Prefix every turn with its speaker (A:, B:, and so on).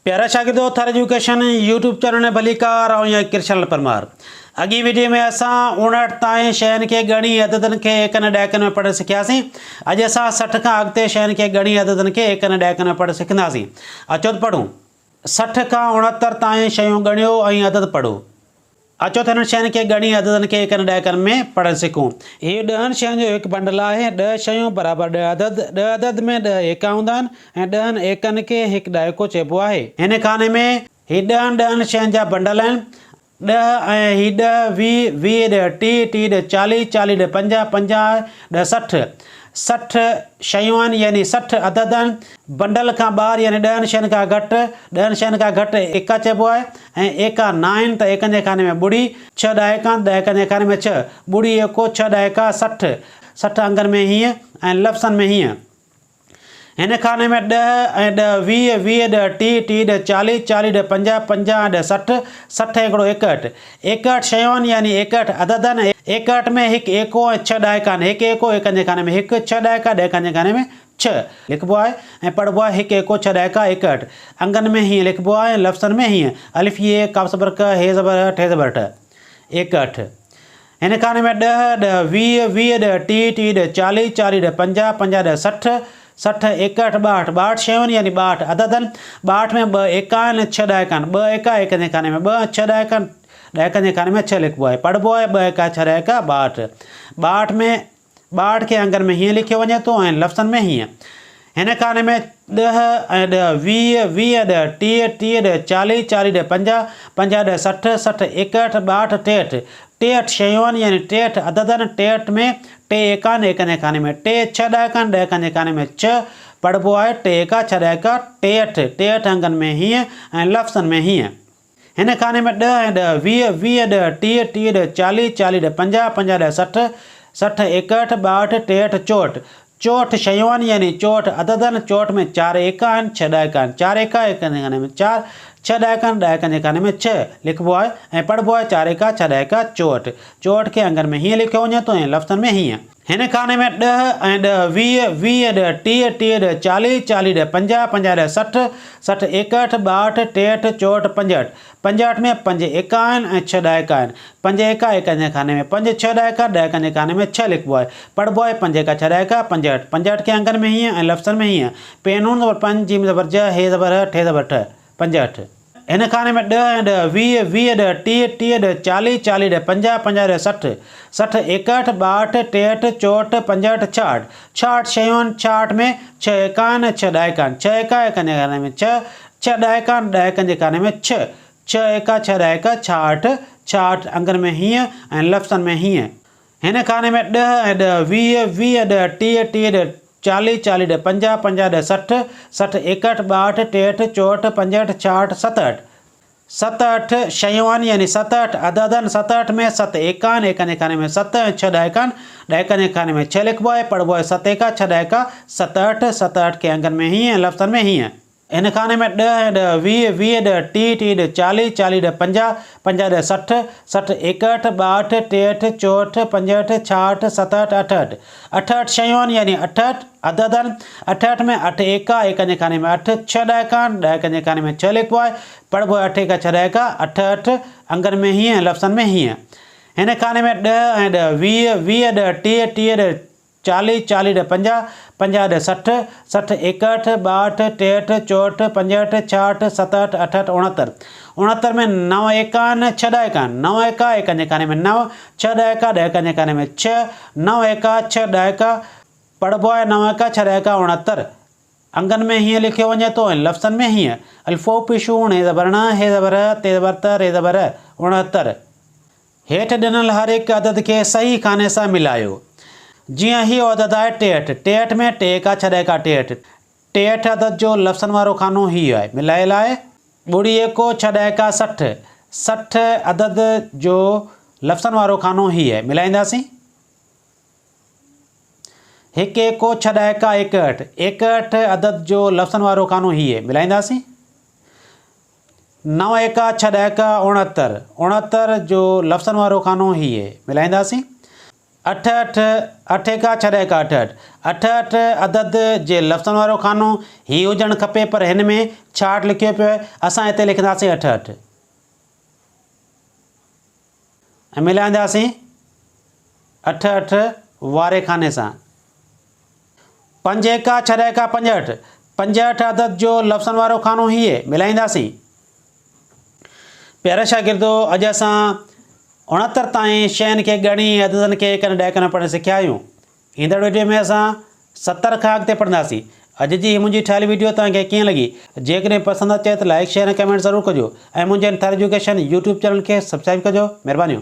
A: प्यारा शागिर्दो थर education YouTube channel में भलीकार ऐं कृष्ण परमार। अॻी वीडियो में असां 59 ताईं शयुनि खे ॻणी अददनि खे एकनि ॾहकनि में पढ़ी सिखियासीं। अॼु असां 60 खां अॻिते शयुनि खे ॻणी अददनि खे एकनि ॾहकनि में पढ़ी सिखंदासीं। अचो त पढ़ूं। 60 खां 69 ताईं शयूं ॻणियो ऐं अदद पढ़ो। अचो त हिननि शयुनि खे ॻणी अददनि खे एकनि ॾहकनि में पढ़णु सिखूं। हीअ 10 शयुनि जो हिकु बंडल आहे। 10 शयूं बराबरि 10 अदद। 10 अदद में 10 एका हूंदा आहिनि ऐं 10 एकनि खे हिकु ॾाइको चइबो आहे। हिन खाने में हीअ 10 शयुनि जा बंडल आहिनि। 10 ऐं हीअ 10 20 20 ॾह 30 30 ॾह 40 40 ॾह 50 50 ॾह 60 60 शयूं आहिनि, यानी 60 अदद आहिनि। बंडल खां ॿाहिरि यानी 10 शयुनि खां घटि 10 शयुनि खां घटि एका चइबो आहे ऐं एका न आहिनि त एकनि जे खाने में ॿुड़ी। 6 ॾाइका ॾहकनि जे खाने में 6 ॿुड़ी एको 6 ॾाइका 60 60 अंगनि में हीअं ऐं लफ़्ज़नि में हीअं। हिन खाने में 10 ऐं 10 20 20 ॾह 30 30 ॾह 40 40 ॾह 50 50 ॾह 60 60 हिकिड़ो 61 61 शयूं आहिनि, यानी 61 अदद आहिनि। 61 में हिकु एको ऐं 6 ॾाइका आहिनि। हिकु एको एकनि जे खाने में हिकु 6 ॾाइका ॾहकनि जे खाने में 6 लिखिबो आहे ऐं पढ़िबो आहे हिकु एको 6 ॾाइका 61। अंगनि में हीअं लिखिबो आहे ऐं लफ़्ज़नि में हीअं अलिफ ये काफ़ ज़बर क हे ज़बर ठ ज़बर ठ 61। हिन खाने में 10 10 20 20 ॾह 30 30 ॾह 40 40 ॾह 50 50 ॾह 60 60 61 62 62 शयूं आहिनि, यानी 62 अदद आहिनि। 62 में 2 एका आहिनि 6 ॾाइका आहिनि। 2 एका एकनि जे खाने में 2 6 ॾाइका ॾहकनि जे खाने में 6 लिखिबो आहे। पढ़िबो आहे 2 एका 6 ॾाइका 62। 62 में 62 खे अंगनि में हीअं लिखियो वञे थो ऐं लफ़्ज़नि में हीअं। हिन खाने में 10 ऐं 10 20 20 ॾह 30 30 ॾह 40 40 ॾह 50 50 ॾह 60 60 61 62 63 63 शयूं आहिनि, यानी 63 अदद आहिनि। 63 में 2 एका आहिनि एकनि जे खाने में 2 6 ॾाइका आहिनि ॾहकनि जे खाने में 6 पढ़िबो आहे 2 एका 6 ॾाइका 63 63 अंगनि में हीअं ऐं लफ़्ज़नि में हीअं। हिन खाने में 10 ऐं 10 20 20 ॾह 30 30 ॾह 40 40 ॾह 50 50 ॾह 60 60 61 62 63 64 64 शयूं आहिनि, यानी 64 अदद आहिनि। 64 में 4 एका आहिनि 6 ॾाइका आहिनि 4 एका एकनि जे खाने में 4 6 ॾाइका ॾहकनि जे खाने में 6 लिखिबो आहे ऐं पढ़िबो आहे 4 एका 6 ॾाइका 64 64 खे अंगनि में हीअं लिखियो वञे थो ऐं लफ़्ज़नि में हीअं। हिन खाने में 10 ऐं 10 20 20 ॾह 30 30 ॾह 40 40 ॾह 50 50 ॾह 60 60 61 62 63 64 65 65 में 5 एका आहिनि ऐं 6 ॾाइका आहिनि। 5 एका एकनि जे खाने में 5 6 ॾाइका ॾहकनि जे खाने में 6 लिखिबो आहे। पढ़िबो आहे 5 एका 6 ॾाइका 65 65 खे अंगनि में हीअं ऐं लफ़्ज़नि में हीअं। पेनून ज़बर 5 जीम ज़बर ज हे ज़बर ठ ज़बर ठ 65। हिन खाने में 10 ऐं 10 20 20 ॾह 30 30 ॾह 40 40 ॾह 50 50 ॾह 60 60 61 62 63 64 65 66 66 शयूं आहिनि। 66 में 6 एका आहिनि 6 ॾाइका आहिनि 6 एका एकनि जे खाने में 6 6 ॾाइका ॾहकनि जे खाने में 6 6 एका 6 ॾाइका 66 66 अंगनि में हीअं ऐं लफ़्ज़नि में हीअं। हिन खाने में 10 ऐं 10 20 20 ॾह 30 30 ॾह 40 40 ॾह 50 50 ॾह 60 60 61 62 63 64 65 66 67 67 शयूं आहिनि, यानी 67 अदद आहिनि। 67 में 7 एका आहिनि एकनि जे खाने में 7 ऐं 6 ॾाइका आहिनि ॾहकनि जे खाने में 6 लिखिबो आहे। पढ़िबो आहे 7 एका 6 ॾाइका 67 67 खे अंगनि में हीअं ऐं लफ़्ज़नि में हीअं। हिन खाने में 10 ऐं 10 20 20 ॾह 30 30 ॾह 40 40 ॾह 50 50 ॾह 60 60 61 62 63 64 65 66 67 68 68 शयूं आहिनि, यानी 68 अदद आहिनि। 68 में 8 एका एकनि जे खाने में 8 6 ॾाइका ॾहकनि जे खाने में 6 लिखिबो आहे। पढ़िबो आहे 8 एका 6 ॾाइका 68 अंगनि में हीअं ऐं लफ़्ज़नि में हीअं। हिन खाने में 10 ऐं 10 20 20 ॾह 30 30 ॾह 40 40 ॾह 50 50 ॾह 60 60 61 62 63 64 65 66 67 68 69 69 में 9 एका आहिनि 6 ॾाइका आहिनि 9 एका एकनि जे खाने में 9 6 ॾाइका ॾहकनि जे खाने में 6 9 एका 6 ॾाइका पढ़िबो आहे 9 एका 6 ॾाइका 69 अंगनि में हीअं लिखियो वञे थो ऐं लफ़्ज़नि में हीअं। अल्फ़ो पिशूण हे ज़बर न हे ज़बर ते ज़बर त रे ज़बर 69। हेठि ॾिनल हर हिकु अदद खे सही खाने सां मिलायो। जीअं हीअ अदद आहे 63 63 में 2 एका 6 ॾाइका 63 63 अदद जो लफ़्ज़नि वारो खानो हीअ आहे मिलायल आहे। ॿुड़ी एको 6 ॾाइका 60 60 अदद जो लफ़्ज़नि वारो खानो हीअ आहे मिलाईंदासीं। 1 एको 6 ॾाइका 61 61 अदद जो लफ़्ज़नि वारो खानो हीअ आहे मिलाईंदासीं। 9 एका 6 ॾाइका 69 69 जो लफ़्ज़नि वारो खानो हीअ आहे मिलाईंदासीं। अठ अठ अठे का छॾे का अठ अठ अठ अठ अदद जे लफ़्ज़नि वारो खानो हीउ हुजणु खपे, पर हिन में 66 लिखियो पियो आहे। असां हिते लिखंदासीं अठ अठ ऐं मिलाईंदासीं अठ अठ वारे खाने सां। पंज एका छॾे का पंजहठि पंजहठि अदद जो लफ़्ज़नि वारो खानो हीअ मिलाईंदासीं। प्यारा शागिर्दो, अॼु असां 69 ताईं शयुनि खे ॻणी अददनि खे हिकु ॾह में पढ़णु सिखिया आहियूं। ईंदड़ वीडियो में असां 70 खां अॻिते पढ़ंदासीं। अॼु जी मुंहिंजी ठहियल वीडियो तव्हांखे कीअं लॻी? जेकॾहिं पसंदि अचे त लाइक शेयर ऐं कमेंट ज़रूरु कजो ऐं मुंहिंजे एनथर एजुकेशन यूट्यूब चैनल खे सब्सक्राइब कजो। महिरबानी।